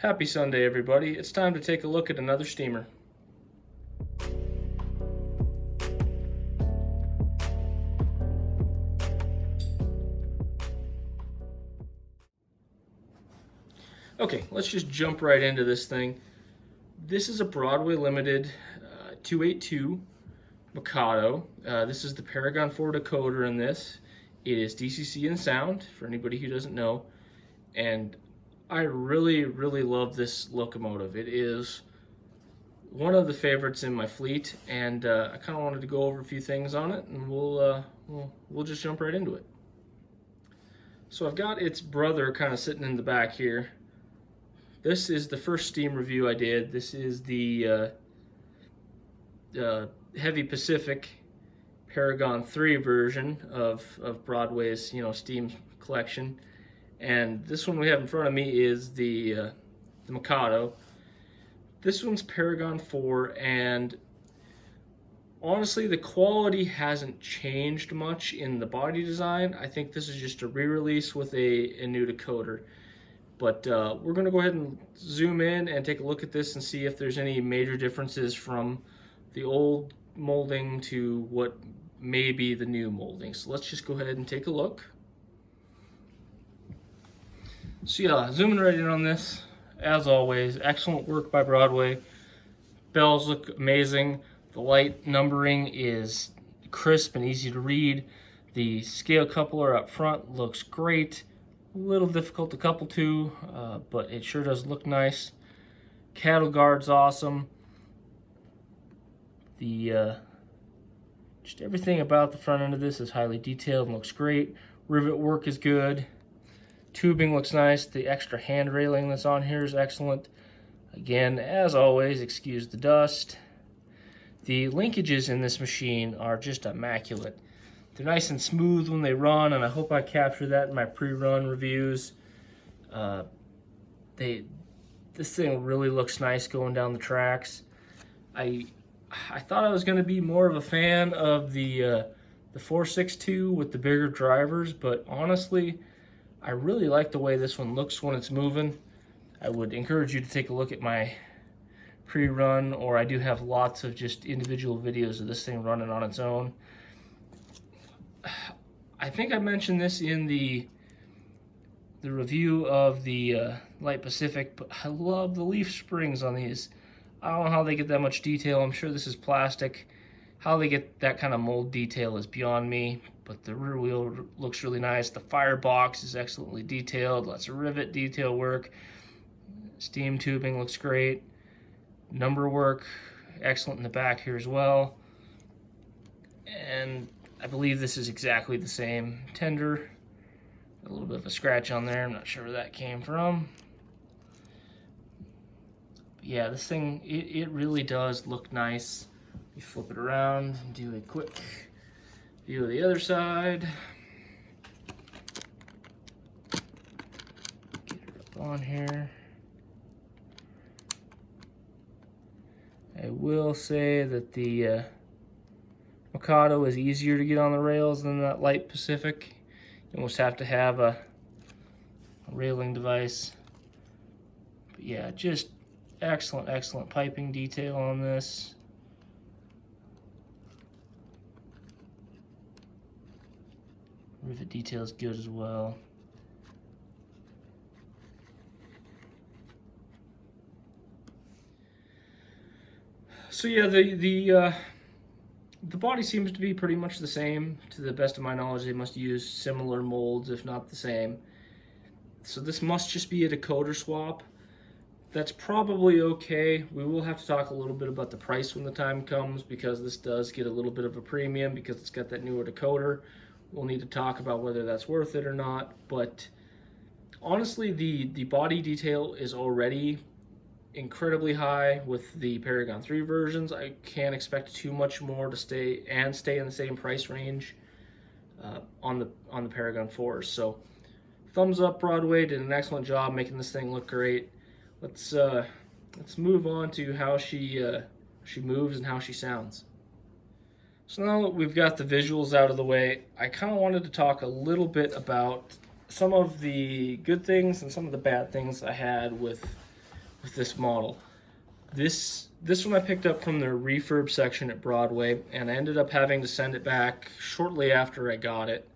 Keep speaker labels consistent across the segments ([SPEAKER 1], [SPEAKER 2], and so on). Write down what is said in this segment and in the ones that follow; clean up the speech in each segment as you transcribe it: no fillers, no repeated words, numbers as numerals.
[SPEAKER 1] Happy Sunday, everybody. It's time to take a look at another steamer. Okay, let's just jump right into this thing. This is a Broadway Limited 282 Mikado. This is the Paragon 4 decoder in this. It is DCC in sound, for anybody who doesn't know. And I really love this locomotive. It is one of the favorites in my fleet, and I kind of wanted to go over a few things on it, and we'll just jump right into it. So I've got its brother kind of sitting in the back here. This is the first steam review I did. This is the Heavy Pacific Paragon 3 version of Broadway's steam collection. And this one we have in front of me is the Mikado. This one's Paragon 4, and honestly the quality hasn't changed much in the body design. I think this is just a re-release with a new decoder. But we're going to go ahead and zoom in and take a look at this and see if there's any major differences from the old molding to what may be the new molding. So let's just go ahead and take a look. So yeah, zooming right in on this, as always, excellent work by Broadway. Bells look amazing. The light numbering is crisp and easy to read. The scale coupler up front looks great. A little difficult to couple to, but it sure does look nice. Cattle guard's awesome. The just everything about the front end of this is highly detailed and looks great. Rivet work is good. Tubing looks nice. The extra hand railing that's on here is excellent. Again, as always, excuse the dust. The linkages in this machine are just immaculate. They're nice and smooth when they run, and I hope I capture that in my pre-run reviews. This thing really looks nice going down the tracks. I thought I was going to be more of a fan of the 462 with the bigger drivers, but honestly, I really like the way this one looks when it's moving. I would encourage you to take a look at my pre-run, or I do have lots of just individual videos of this thing running on its own. I think I mentioned this in the review of the Light Pacific, but I love the leaf springs on these. I don't know how they get that much detail. I'm sure this is plastic. How they get that kind of mold detail is beyond me, but the rear wheel looks really nice. The firebox is excellently detailed. Lots of rivet detail work. Steam tubing looks great. Number work, excellent in the back here as well. And I believe this is exactly the same tender. A little bit of a scratch on there. I'm not sure where that came from. But yeah, this thing, it really does look nice. You flip it around and do a quick view of the other side. Get her up on here. I will say that the Mikado is easier to get on the rails than that Light Pacific. You almost have to have a railing device. But yeah, just excellent piping detail on this. Rivet detail is good as well. So yeah, the body seems to be pretty much the same. To the best of my knowledge, they must use similar molds, if not the same. So this must just be a decoder swap. That's probably okay. We will have to talk a little bit about the price when the time comes, because this does get a little bit of a premium because it's got that newer decoder. We'll need to talk about whether that's worth it or not. But honestly, the body detail is already incredibly high with the Paragon 3 versions. I can't expect too much more to stay in the same price range on the Paragon 4s. So thumbs up, Broadway did an excellent job making this thing look great. Let's move on to how she moves and how she sounds. So now that we've got the visuals out of the way, I kind of wanted to talk a little bit about some of the good things and some of the bad things I had with with this model. This one I picked up from their refurb section at Broadway, and I ended up having to send it back shortly after I got it.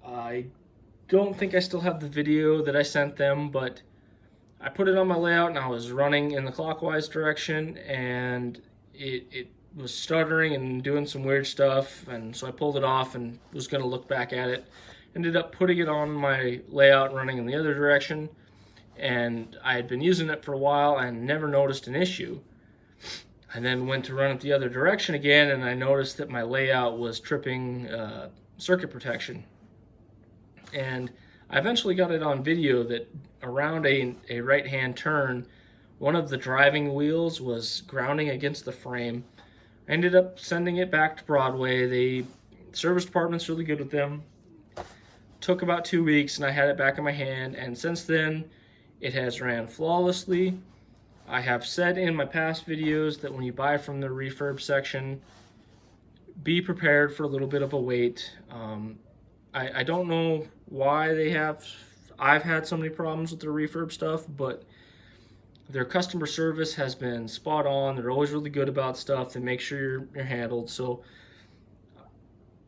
[SPEAKER 1] I don't think I still have the video that I sent them, but I put it on my layout and I was running in the clockwise direction, and it was stuttering and doing some weird stuff, and so I pulled it off and was going to look back at it. Ended up putting it on my layout running in the other direction, and I had been using it for a while and never noticed an issue. I then went to run it the other direction again, and I noticed that my layout was tripping circuit protection. And I eventually got it on video that around a right-hand turn, one of the driving wheels was grounding against the frame. I ended up sending it back to Broadway. The service department's really good with them. Took about 2 weeks, and I had it back in my hand, and since then it has ran flawlessly. I have said in my past videos that when you buy from the refurb section, be prepared for a little bit of a wait. I don't know why I've had so many problems with the refurb stuff, but their customer service has been spot on. They're always really good about stuff. They make sure you're handled. So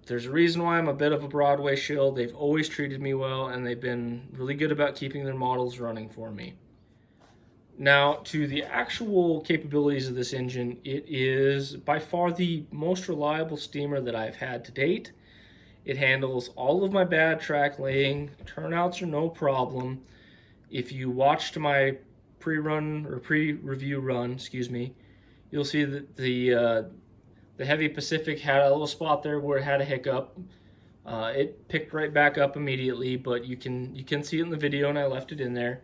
[SPEAKER 1] there's a reason why I'm a bit of a Broadway shill. They've always treated me well, and they've been really good about keeping their models running for me. Now, to the actual capabilities of this engine, it is by far the most reliable steamer that I've had to date. It handles all of my bad track laying. Turnouts are no problem. If you watched my pre-review run, you'll see that the Heavy Pacific had a little spot there where it had a hiccup. It picked right back up immediately, but you can see it in the video, and I left it in there.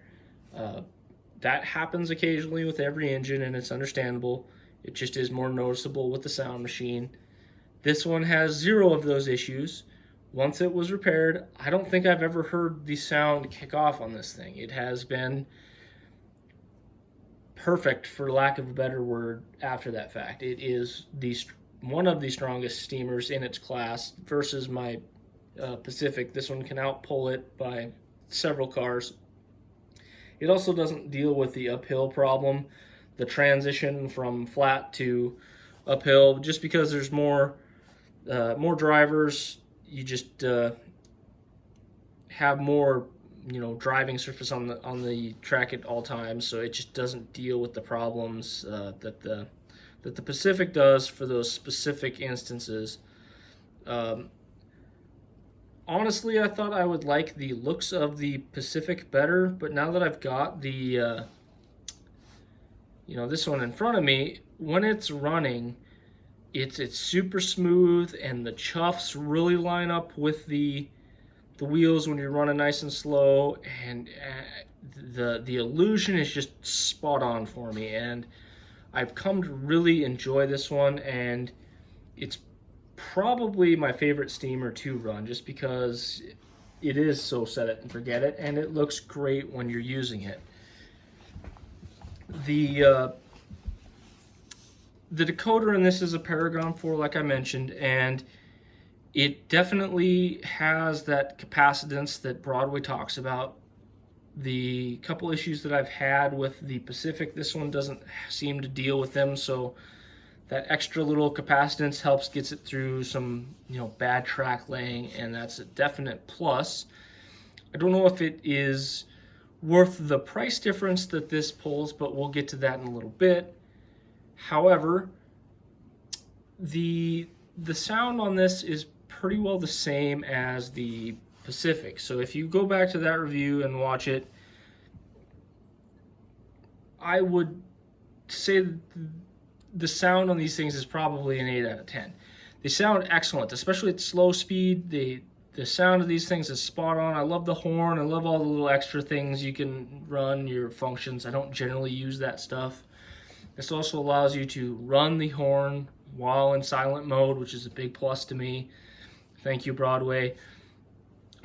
[SPEAKER 1] That happens occasionally with every engine, and it's understandable. It just is more noticeable with the Sound Machine. This one has zero of those issues. Once it was repaired, I don't think I've ever heard the sound kick off on this thing. It has been perfect, for lack of a better word, after that fact. It is one of the strongest steamers in its class versus my Pacific. This one can outpull it by several cars. It also doesn't deal with the uphill problem, the transition from flat to uphill, just because there's more drivers. You just have more driving surface on the track at all times, so it just doesn't deal with the problems that the Pacific does for those specific instances. Honestly, I thought I would like the looks of the Pacific better, but now that I've got the this one in front of me, when it's running, it's super smooth, and the chuffs really line up with the wheels when you're running nice and slow, and the illusion is just spot on for me, and I've come to really enjoy this one, and it's probably my favorite steamer to run, just because it is so set it and forget it, and it looks great when you're using it. The decoder in this is a Paragon 4, like I mentioned, and it definitely has that capacitance that Broadway talks about. The couple issues that I've had with the Pacific, this one doesn't seem to deal with them, so that extra little capacitance gets it through some bad track laying, and that's a definite plus. I don't know if it is worth the price difference that this pulls, but we'll get to that in a little bit. However, the sound on this is pretty well the same as the Pacific. So if you go back to that review and watch it, I would say the sound on these things is probably an 8 out of 10. They sound excellent, especially at slow speed. The sound of these things is spot on. I love the horn. I love all the little extra things you can run your functions. I don't generally use that stuff. This also allows you to run the horn while in silent mode, which is a big plus to me. Thank you, Broadway.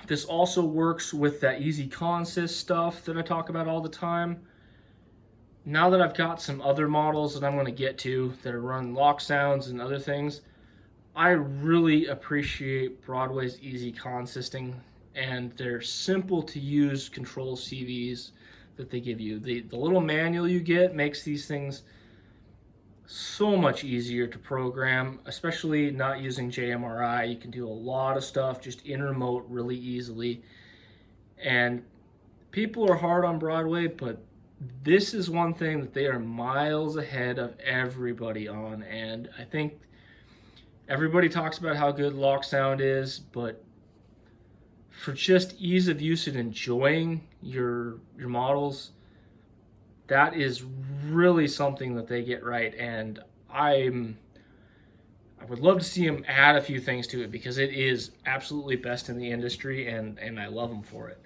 [SPEAKER 1] This also works with that easy consist stuff that I talk about all the time. Now that I've got some other models that I'm going to get to that run lock sounds and other things, I really appreciate Broadway's easy consisting and their simple to use control CVs. that they give you. The little manual you get makes these things so much easier to program, especially not using JMRI. You can do a lot of stuff just in remote really easily. And people are hard on Broadway, but this is one thing that they are miles ahead of everybody on. And I think everybody talks about how good lock sound is, but for just ease of use and enjoying your models, that is really something that they get right. And I would love to see them add a few things to it, because it is absolutely best in the industry, and I love them for it.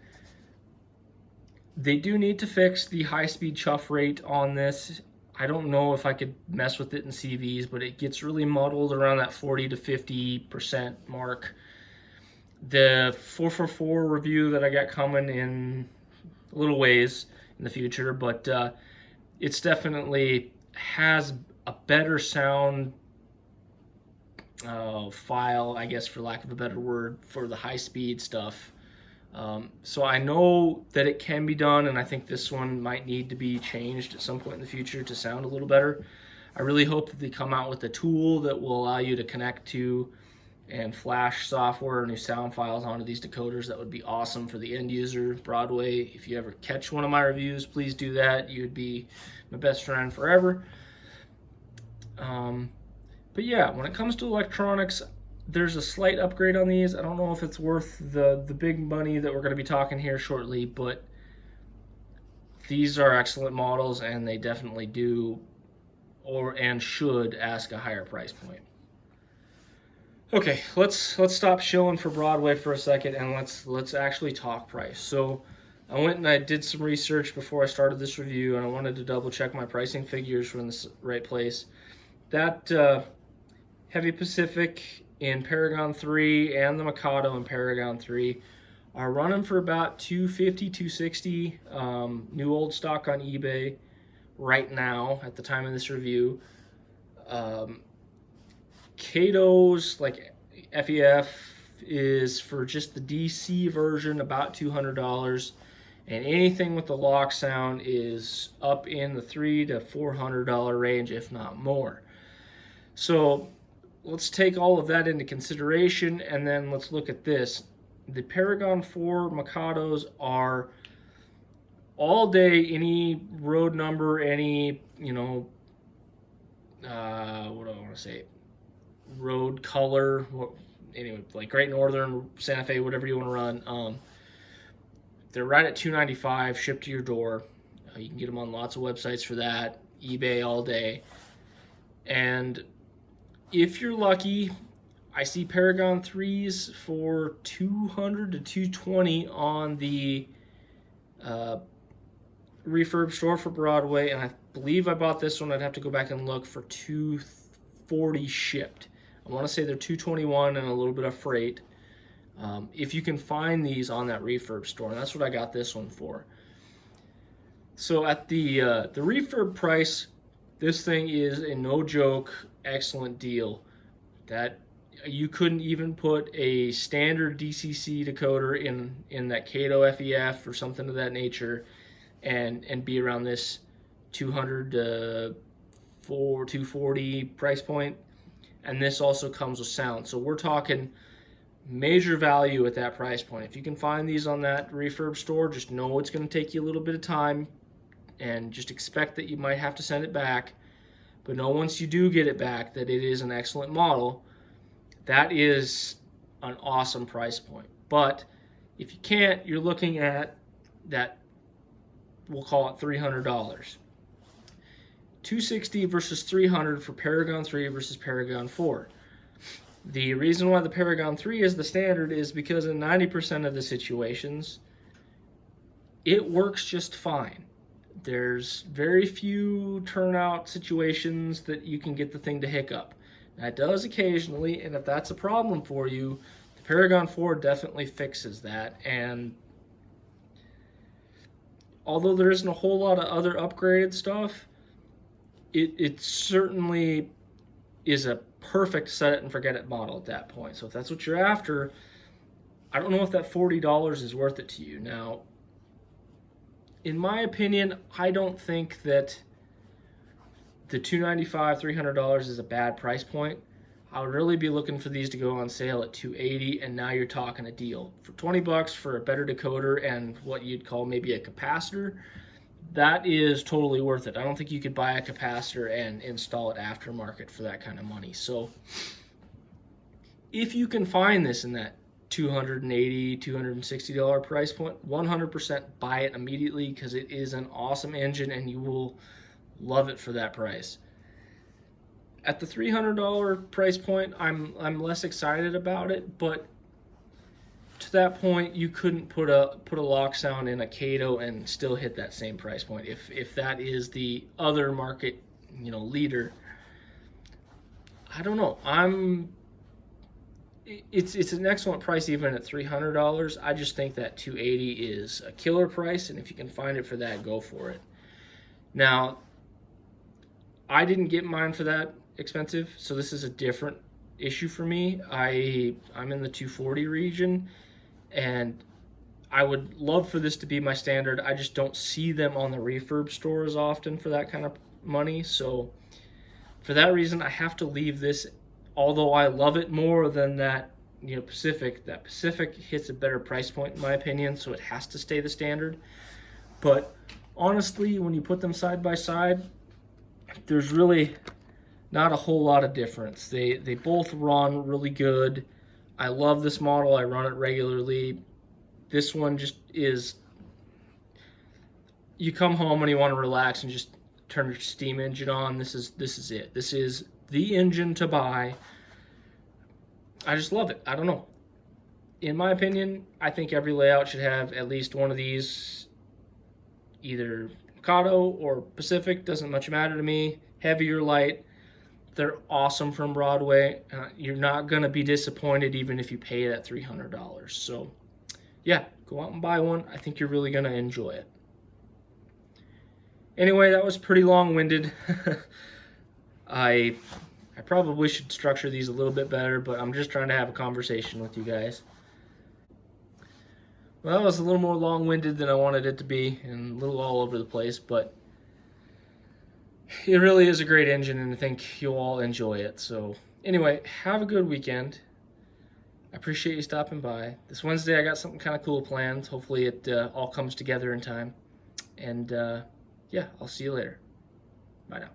[SPEAKER 1] They do need to fix the high-speed chuff rate on this. I don't know if I could mess with it in CVs, but it gets really muddled around that 40 to 50% mark. The 444 review that I got coming in a little ways in the future, but it's definitely has a better sound file, I guess, for lack of a better word, for the high-speed stuff. So I know that it can be done, and I think this one might need to be changed at some point in the future to sound a little better. I really hope that they come out with a tool that will allow you to connect to and flash software or new sound files onto these decoders. That would be awesome for the end user. Broadway, if you ever catch one of my reviews, please do that. You would be my best friend forever. But yeah, when it comes to electronics, there's a slight upgrade on these. I don't know if it's worth the big money that we're going to be talking here shortly, but these are excellent models, and they definitely do and should ask a higher price point. Okay, let's stop shilling for Broadway for a second, and let's actually talk price. So I went and I did some research before I started this review, and I wanted to double check my pricing figures were in the right place. That Heavy Pacific in Paragon 3 and the Mikado in Paragon 3 are running for about $250, $260, new old stock on eBay right now at the time of this review. Mikado's, like FEF, is for just the DC version about $200, and anything with the lock sound is up in the $300 to $400 range, if not more. So let's take all of that into consideration, and then let's look at this. The Paragon 4 Mikados are all day, any road number, any, what do I want to say, road color, anyway, like Great Northern, Santa Fe, whatever you want to run. They're right at $295, shipped to your door. You can get them on lots of websites for that, eBay all day. And if you're lucky, I see Paragon 3s for $200 to $220 on the refurb store for Broadway, and I believe I bought this one. I'd have to go back and look, for $240 shipped. I want to say they're $221 and a little bit of freight. If you can find these on that refurb store, and that's what I got this one for. So at the refurb price, this thing is a no joke excellent deal. That you couldn't even put a standard DCC decoder in that Mikado FEF or something of that nature and be around this $200 to $240 price point. And this also comes with sound, so we're talking major value at that price point. If you can find these on that refurb store, just know it's going to take you a little bit of time, and just expect that you might have to send it back. But know once you do get it back that it is an excellent model. That is an awesome price point. But if you can't, you're looking at that, we'll call it $300. $260 versus $300 for Paragon 3 versus Paragon 4. The reason why the Paragon 3 is the standard is because in 90% of the situations, it works just fine. There's very few turnout situations that you can get the thing to hiccup. That does occasionally, and if that's a problem for you, the Paragon 4 definitely fixes that. And although there isn't a whole lot of other upgraded stuff, it certainly is a perfect set it and forget it model at that point. So if that's what you're after, I don't know if that $40 is worth it to you. Now, in my opinion, I don't think that the $295, $300 is a bad price point. I would really be looking for these to go on sale at $280, and now you're talking a deal. For 20 bucks for a better decoder and what you'd call maybe a capacitor, that is totally worth it. I don't think you could buy a capacitor and install it aftermarket for that kind of money. So if you can find this in that $280, $260 price point, 100% buy it immediately, because it is an awesome engine and you will love it for that price. At the $300 price point, I'm less excited about it, but to that point, you couldn't put a lock sound in a Mikado and still hit that same price point. If that is the other market, leader, I don't know. It's an excellent price even at $300. I just think that $280 is a killer price, and if you can find it for that, go for it. Now, I didn't get mine for that expensive, so this is a different issue for me. I'm in the 240 region, and I would love for this to be my standard. I just don't see them on the refurb stores often for that kind of money, so for that reason I have to leave this. Although I love it more than that Pacific. That Pacific hits a better price point in my opinion, so it has to stay the standard. But honestly, when you put them side by side, there's really not a whole lot of difference. They both run really good. I love this model. I run it regularly. This one just is, you come home and you want to relax and just turn your steam engine on. This is it. This is the engine to buy. I just love it. I don't know. In my opinion, I think every layout should have at least one of these, either Mikado or Pacific, doesn't much matter to me. Heavy or light, they're awesome from Broadway. You're not going to be disappointed even if you pay that $300. So yeah, go out and buy one. I think you're really going to enjoy it. Anyway, that was pretty long-winded. I probably should structure these a little bit better, but I'm just trying to have a conversation with you guys. Well, that was a little more long-winded than I wanted it to be, and a little all over the place, but it really is a great engine, and I think you'll all enjoy it. So anyway, have a good weekend. I appreciate you stopping by. This Wednesday I got something kind of cool planned. Hopefully it all comes together in time. And yeah, I'll see you later. Bye now.